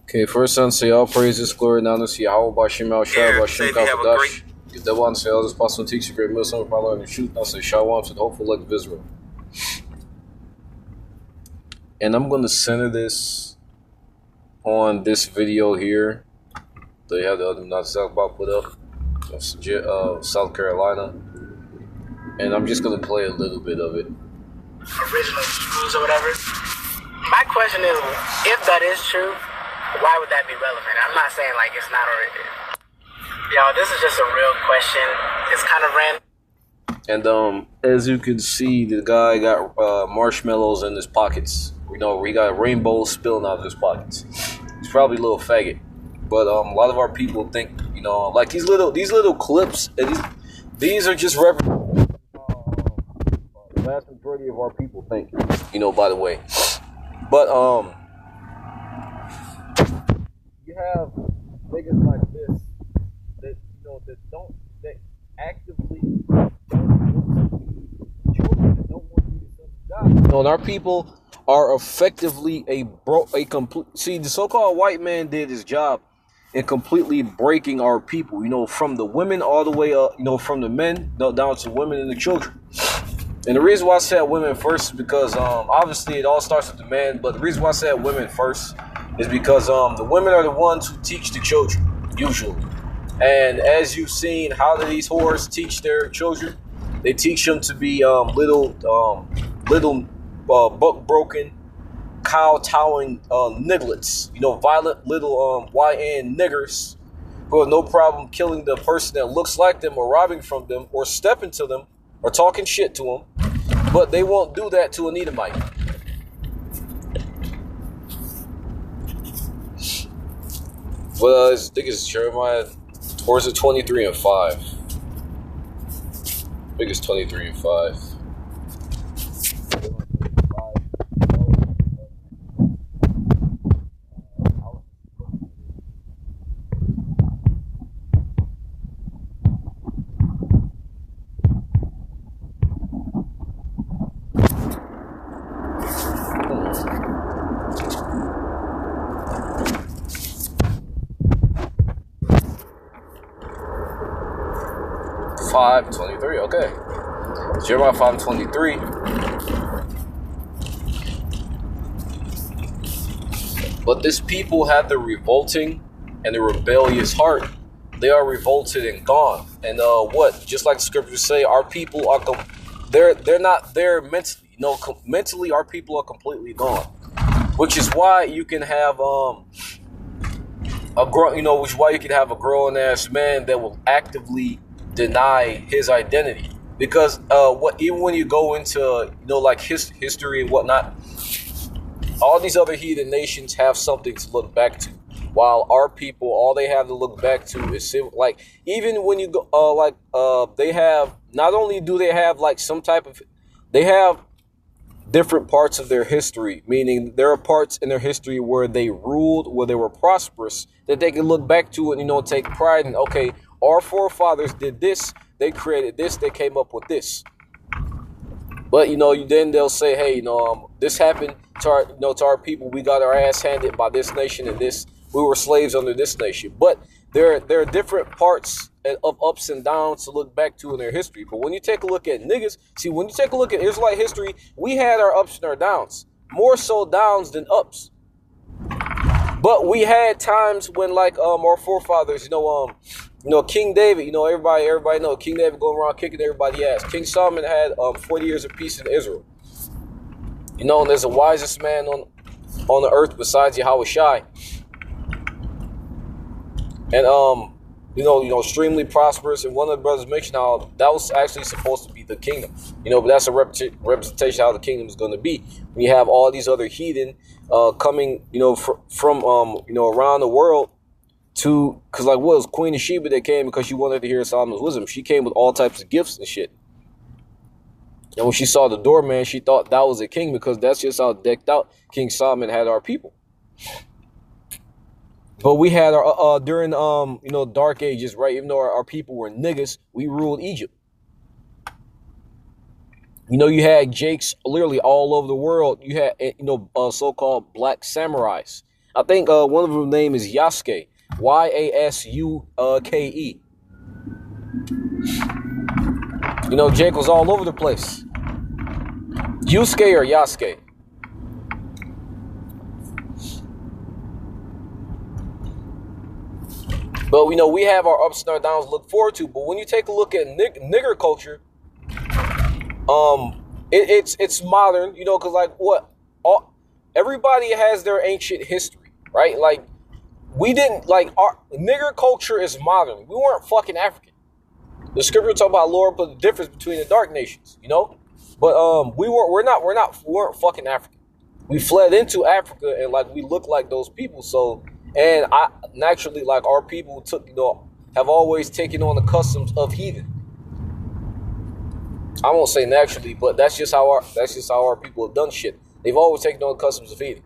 Okay, first son say all praises, glory, and honor to Yahweh, Bashim Al Shai, Bashim Kafadash. If that one say all this possible teach you great meal, some of learn the truth, I say Shalom to the hopeful elect of Israel. And I'm gonna center this on this video here. They have the other not about put up of South Carolina. And I'm just gonna play a little bit of it. Original schools or whatever. My question is, if that is true, why would that be relevant? I'm not saying like it's not already. Yo, this is just a real question. It's kind of random. And as you can see, the guy got marshmallows in his pockets. You know, we got rainbows spilling out of his pockets. He's probably a little faggot, but a lot of our people think, you know, like these little clips, and these are just the vast majority of our people think, you know. By the way, but you have niggas like this that you know that actively and our people are effectively a complete. See, the so-called white man did his job in completely breaking our people. You know, from the women all the way up. You know, from the men down to women and the children. And the reason why I said women first is because obviously it all starts with the men. But the reason why I said women first is because the women are the ones who teach the children usually. And as you've seen, how do these whores teach their children? They teach them to be little buck broken, kowtowing nigglets. You know, violent little YN niggers who have no problem killing the person that looks like them or robbing from them or stepping to them or talking shit to them. But they won't do that to an Edomite. Well, I think it's Jeremiah. Or is it 23 and 5? I think it's 23 and 5. 5:23. Okay, Jeremiah 5:23. But this people have the revolting and the rebellious heart. They are revolted and gone. And what? Just like the scriptures say, our people are they're not there mentally. You know, mentally our people are completely gone. Which is why you can have which is why you can have a grown ass man that will actively deny his identity, because even when you go into like history and whatnot, all these other heathen nations have something to look back to, while our people, all they have to look back to is like, even when you go they have, not only do they have like some type of, they have different parts of their history, meaning there are parts in their history where they ruled, where they were prosperous, that they can look back to and take pride in. Okay, our forefathers did this, they created this, they came up with this. But then they'll say, hey, this happened to our people. We got our ass handed by this nation, and we were slaves under this nation. But there are different parts of ups and downs to look back to in their history. But when you take a look at niggas, when you take a look at Israelite history, we had our ups and our downs, more so downs than ups. But we had times when, like, our forefathers, King David, everybody know King David going around kicking everybody's ass. King Solomon had 40 years of peace in Israel. And there's the wisest man on the earth besides Yahweh Shai. And extremely prosperous. And one of the brothers mentioned how that was actually supposed to be the kingdom. But that's a representation of how the kingdom is going to be. When you have all these other heathen coming, from around the world to, because like, what was Queen of Sheba that came because she wanted to hear Solomon's wisdom? She came with all types of gifts and shit. And when she saw the doorman, she thought that was a king, because that's just how decked out King Solomon had our people. But we had our during dark ages, right? Even though our people were niggas, we ruled Egypt. You had Jakes literally all over the world. You had so-called black samurais. I think one of them name is Yasuke. Yasuke. You know, Jake was all over the place. Yusuke or Yasuke? But we know we have our ups and our downs to look forward to. But when you take a look at nigger culture, it's modern, you know, because like everybody has their ancient history, right? Like we didn't like our nigger culture is modern. We weren't fucking African. The scripture talk about Lord put the difference between the dark nations, you know. But we weren't fucking African. We fled into Africa and like we look like those people. So and I naturally like our people took have always taken on the customs of heathen. I won't say naturally, but that's just how our people have done shit. They've always taken on the customs of heathen.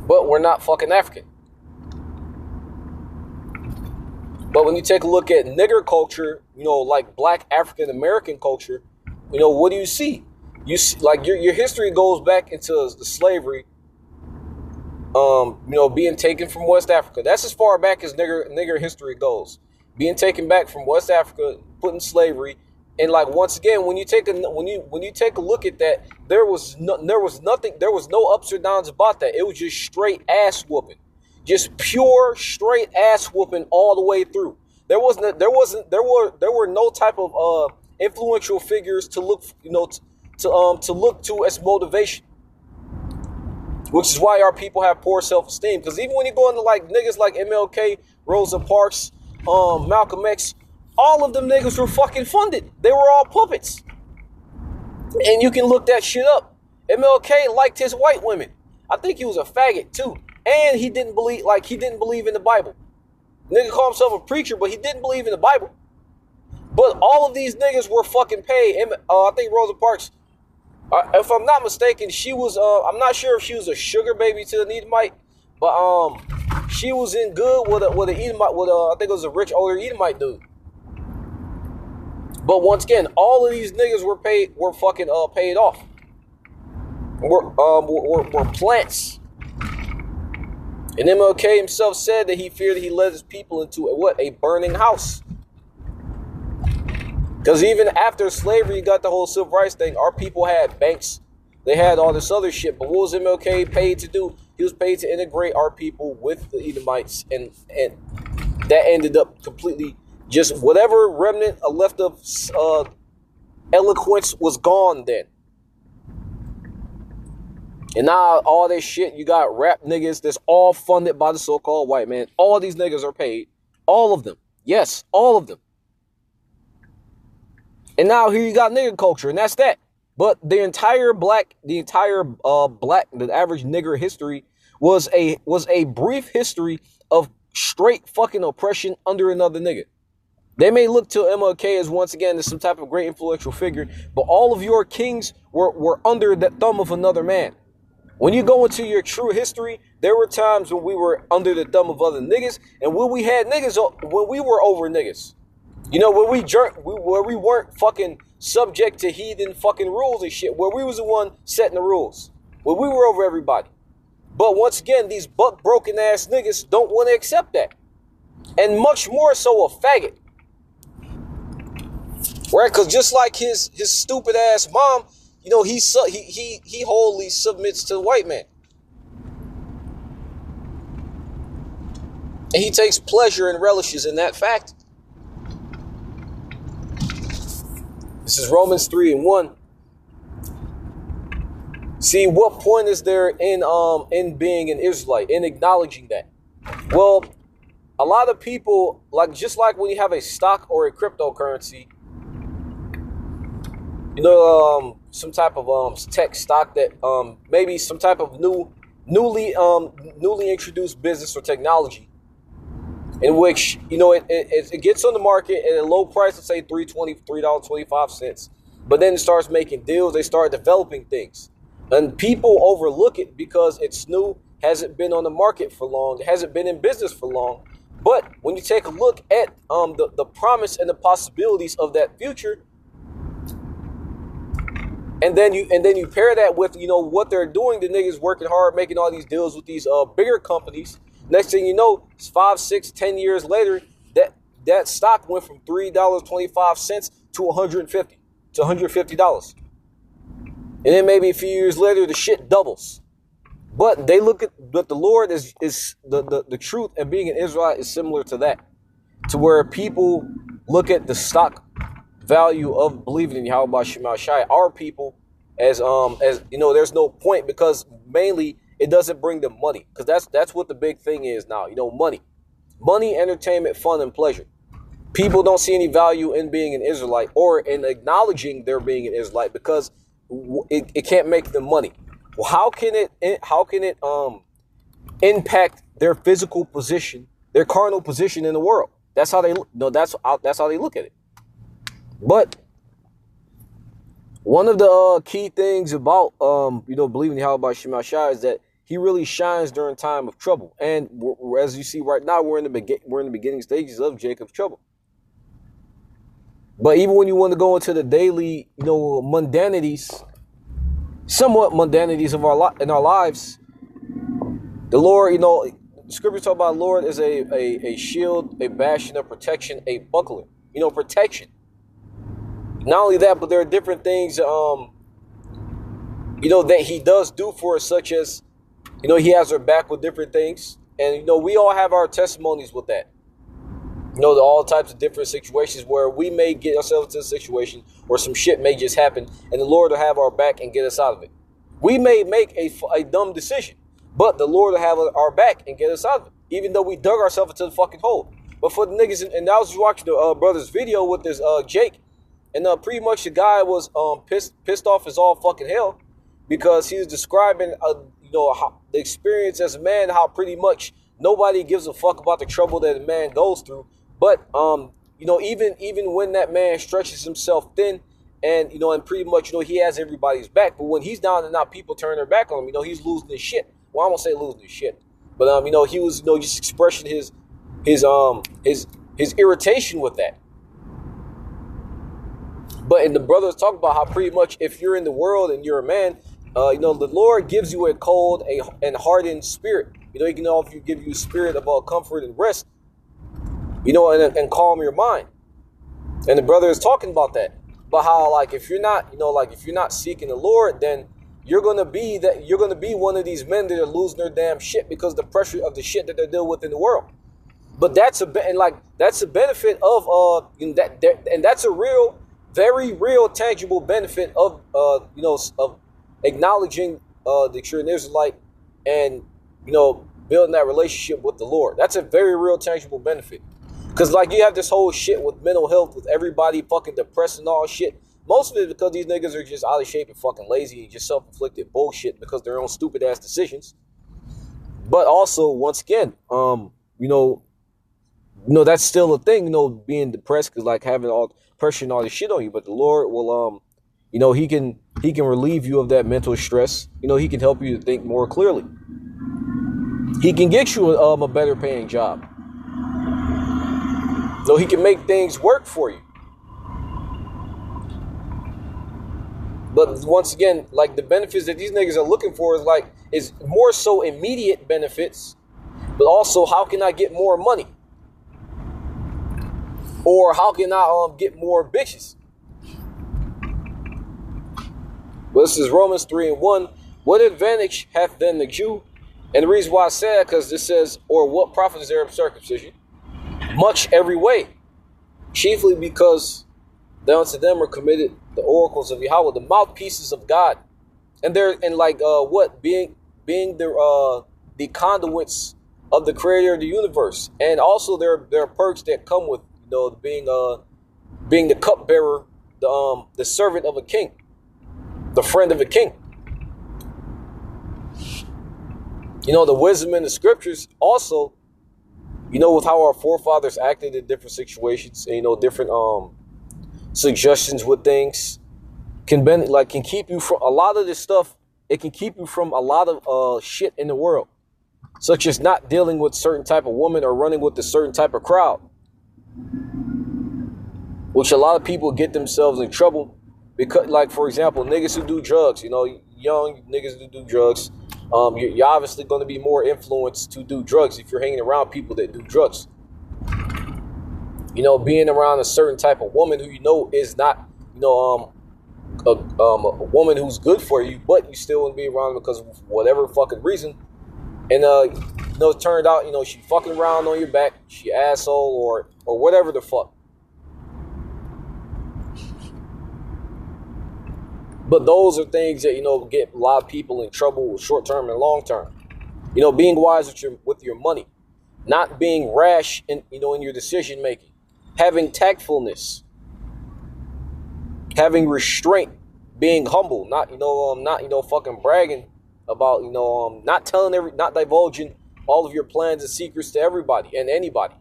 But we're not fucking African. But when you take a look at nigger culture, you know, like black African American culture, you know, what do you see? You see, like your history goes back into the slavery, you know, being taken from West Africa. That's as far back as nigger history goes. Being taken back from West Africa, put in slavery, and like once again, when you take a look at that, there was no ups or downs about that. It was just straight ass whooping. Just pure straight ass whooping all the way through. There were no type of influential figures to look, you know, to look to as motivation. Which is why our people have poor self-esteem. Because even when you go into like niggas like MLK, Rosa Parks, Malcolm X, all of them niggas were fucking funded. They were all puppets. And you can look that shit up. MLK liked his white women. I think he was a faggot too. And he didn't believe in the Bible. Nigga called himself a preacher, but he didn't believe in the Bible. But all of these niggas were fucking paid. I think Rosa Parks, if I'm not mistaken, she was, I'm not sure if she was a sugar baby to an Edomite, but she was in good with an Edomite, I think it was a rich older Edomite dude. But once again, all of these niggas were paid off. Were plants. And MLK himself said that he feared that he led his people into a burning house. Because even after slavery, you got the whole civil rights thing, our people had banks. They had all this other shit. But what was MLK paid to do? He was paid to integrate our people with the Edomites. And that ended up completely just whatever remnant left of eloquence was gone then. And now all this shit, you got rap niggas that's all funded by the so-called white man. All these niggas are paid. All of them. Yes, all of them. And now here you got nigger culture, and that's that. But the average nigger history was a brief history of straight fucking oppression under another nigga. They may look to MLK as once again as some type of great influential figure, but all of your kings were under the thumb of another man. When you go into your true history, there were times when we were under the thumb of other niggas, and when we had niggas, when we were over niggas. You know, where we weren't fucking subject to heathen fucking rules and shit, where we was the one setting the rules, where we were over everybody. But once again, these buck broken ass niggas don't want to accept that, and much more so a faggot, right? Because just like his stupid ass mom, you know, he wholly submits to the white man, and he takes pleasure and relishes in that fact. This is Romans 3:1. See, what point is there in being an Israelite, in acknowledging that? Well, a lot of people, just like when you have a stock or a cryptocurrency, you know, some type of tech stock that maybe some type of newly introduced business or technology, in which, you know, it gets on the market at a low price, let's say $3.25, but then it starts making deals. They start developing things, and people overlook it because it's new, hasn't been on the market for long, hasn't been in business for long. But when you take a look at the promise and the possibilities of that future, And then you pair that with, you know, what they're doing. The niggas working hard, making all these deals with these bigger companies. Next thing you know, 5, 6, 10 years later, that stock went from $3.25 to $150 to $150. And then maybe a few years later, the shit doubles. But they look at, but the Lord is the truth, and being an Israelite is similar to that, to where people look at the stock value of believing in Yahweh Shema Shai, our people, as you know, there's no point, because mainly it doesn't bring them money, because that's what the big thing is now, you know, money, entertainment, fun, and pleasure. People don't see any value in being an Israelite or in acknowledging their being an Israelite, because it can't make them money. Well, how can it impact their physical position, their carnal position in the world? That's how they that's how they look at it. But one of the key things about you know, believing in Yahweh Shema Shai is that he really shines during time of trouble. And as you see right now, we're in the beginning stages of Jacob's trouble. But even when you want to go into the daily, you know, mundanities, somewhat mundanities of in our lives, the Lord, you know, the scriptures talk about the Lord as a shield, a bastion of protection, a buckler, you know, protection. Not only that, but there are different things, you know, that he does do for us, such as, you know, he has our back with different things. And, you know, we all have our testimonies with that. You know, all types of different situations where we may get ourselves into a situation where some shit may just happen, and the Lord will have our back and get us out of it. We may make a dumb decision, but the Lord will have our back and get us out of it, even though we dug ourselves into the fucking hole. But for the niggas, and I was watching the brother's video with this Jake, and pretty much the guy was pissed off as all fucking hell, because he was describing you know, how the experience as a man, how pretty much nobody gives a fuck about the trouble that a man goes through. But you know, even when that man stretches himself thin, and you know, and pretty much, you know, he has everybody's back, but when he's down and out, people turn their back on him. You know, he's losing his shit. Well, I won't say losing his shit, but you know, he was, you know, just expressing his irritation with that. But and the brothers talk about how pretty much if you're in the world and you're a man, you know, the Lord gives you a cold and hardened spirit. You know, he can offer give you a spirit of comfort and rest, you know, and calm your mind. And the brother is talking about that. But how, like, if you're not, you know, like, if you're not seeking the Lord, then you're gonna be one of these men that are losing their damn shit because the pressure of the shit that they're dealing with in the world. But that's a benefit of you know, and that's a real, very real, tangible benefit of you know, of acknowledging that you're an Israelite, and you know, building that relationship with the Lord. That's a very real, tangible benefit. Because, like, you have this whole shit with mental health, with everybody fucking depressed and all shit. Most of it is because these niggas are just out of shape and fucking lazy and just self-inflicted bullshit because of their own stupid-ass decisions. But also, once again, you know, that's still a thing, you know, being depressed, because, like, having all pressure and all this shit on you. But the Lord will, you know, he can relieve you of that mental stress. You know, he can help you to think more clearly. He can get you a better paying job. So he can make things work for you. But once again, like, the benefits that these niggas are looking for is more so immediate benefits, but also, how can I get more money? Or how can I get more bitches? Well, this is Romans 3:1. What advantage hath then the Jew? And the reason why I say that, because this says, or what profit is there of circumcision? Much every way, chiefly because unto them are committed the oracles of Yahweh, the mouthpieces of God, and they're being the conduits of the Creator of the universe, and also there are perks that come with, you know, being the cupbearer, the servant of a king, the friend of a king. You know, the wisdom in the scriptures also, you know, with how our forefathers acted in different situations, and, you know, different suggestions with things can keep you from a lot of this stuff. It can keep you from a lot of shit in the world, such as not dealing with certain type of woman or running with a certain type of crowd, which a lot of people get themselves in trouble Because, like, for example, niggas who do drugs, you know, young niggas who do drugs, you're obviously going to be more influenced to do drugs if you're hanging around people that do drugs. You know, being around a certain type of woman who you know is not, you know, a woman who's good for you, but you still want to be around because of whatever fucking reason. And you know, it turned out, you know, she fucking around on your back, she asshole or whatever the fuck. But those are things that, you know, get a lot of people in trouble short term and long term. You know, being wise with your money, not being rash in, you know, in your decision making, having tactfulness, having restraint, being humble, not fucking bragging about, you know, not divulging all of your plans and secrets to everybody and anybody.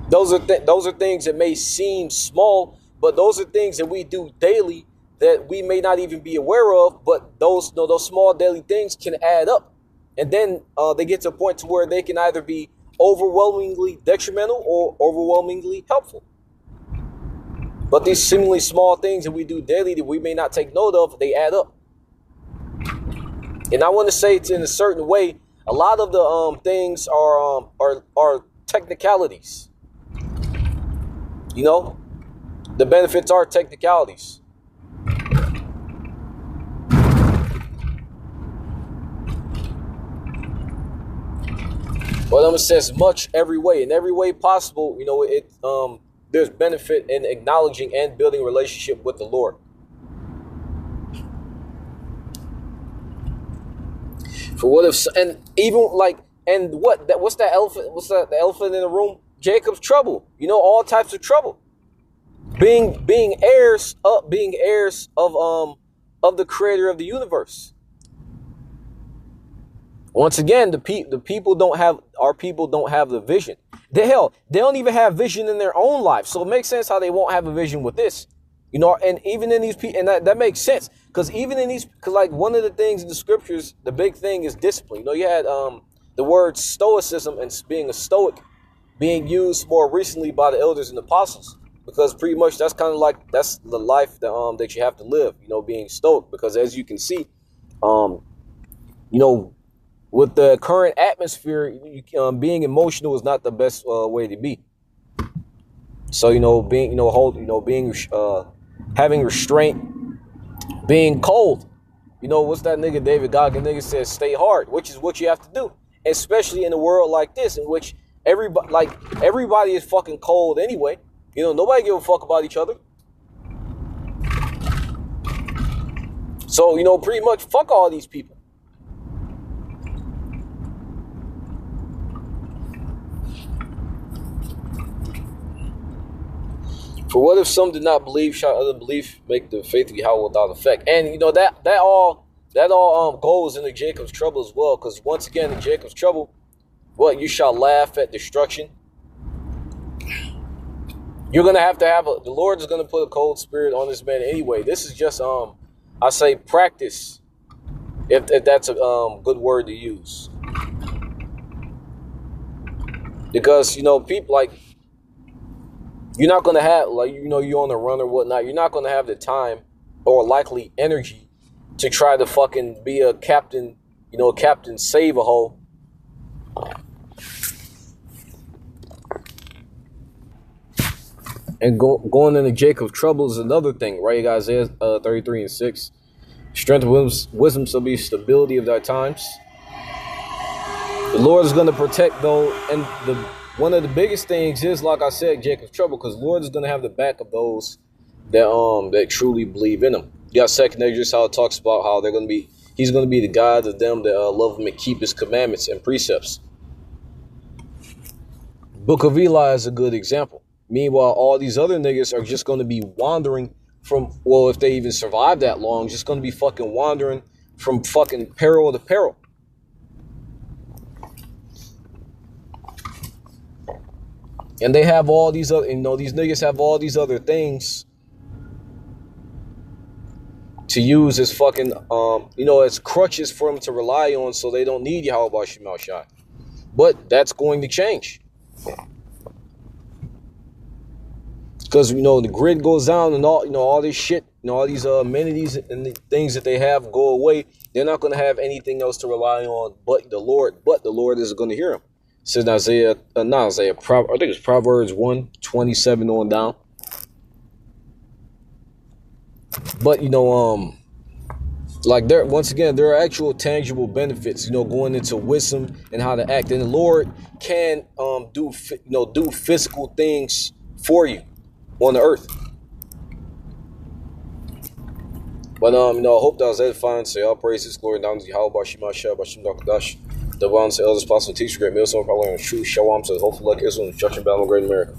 Those are things that may seem small, but those are things that we do daily that we may not even be aware of. But those small daily things can add up, and then they get to a point to where they can either be overwhelmingly detrimental or overwhelmingly helpful. But these seemingly small things that we do daily that we may not take note of, they add up. And I want to say it's in a certain way, a lot of the things are technicalities. You know, the benefits are technicalities. But I'm gonna say as much every way, in every way possible. You know, there's benefit in acknowledging and building a relationship with the Lord. For what if, and even like, and what's that elephant? What's that? The elephant in the room? Jacob's trouble. You know, all types of trouble. Being heirs of the creator of the universe. Once again, our people don't have the vision. They don't even have vision in their own life. So it makes sense how they won't have a vision with this. You know, and even in these people, and that makes sense. Because like one of the things in the scriptures, the big thing is discipline. You know, you had the word stoicism and being a stoic being used more recently by the elders and apostles. Because pretty much that's kind of like, that's the life that you have to live, you know, being stoic. Because as you can see, you know, with the current atmosphere, being emotional is not the best way to be. So, you know, having restraint, being cold. You know, what's that nigga David Goggins nigga says, stay hard, which is what you have to do. Especially in a world like this, in which everybody is fucking cold anyway. You know, nobody give a fuck about each other. So, you know, pretty much fuck all these people. For what if some did not believe, shall unbelief make the faith of Yahweh without effect? And you know that all goes into Jacob's trouble as well. Because once again, in Jacob's trouble, what, you shall laugh at destruction. You're gonna have the Lord is gonna put a cold spirit on this man anyway. This is just I say practice, if that's a good word to use. Because, you know, people, like, you're not gonna have, like, you know, you're on the run or whatnot. You're not gonna have the time or likely energy to try to fucking be a captain, you know, Captain Save-A-Hole. And going into Jacob's trouble is another thing, right? You guys, Isaiah 33:6. Strength of wisdom shall be stability of thy times. The Lord is going to protect though, and one of the biggest things is, like I said, Jacob's trouble, because the Lord is going to have the back of those that truly believe in him. You got 2nd Esdras, how it talks about how he's going to be the God of them that love him and keep his commandments and precepts. Book of Eli is a good example. Meanwhile, all these other niggas are just going to be wandering from, well, if they even survive that long, just going to be fucking wandering from fucking peril to peril. And they have all these other, you know, these niggas have all these other things to use as fucking, you know, as crutches for them to rely on, so they don't need Yahweh Shemal Shai. But that's going to change. because the grid goes down and all this shit, all these amenities and the things that they have go away. They're not going to have anything else to rely on but the Lord. But the Lord is going to hear them. It says in Isaiah, I think it's Proverbs 1:27 on down. But like there are actual tangible benefits, going into wisdom and how to act, and the Lord can do physical things for you on the earth. But I hope that was edifying. So all praises, glory, down to Yahweh, Bashim Ashah, Bashim Dakadash, the bonds, elders, apostle, teacher, great meal, some probably on truth, Shalom, says hopefully like Israel, instruction, battle, great America.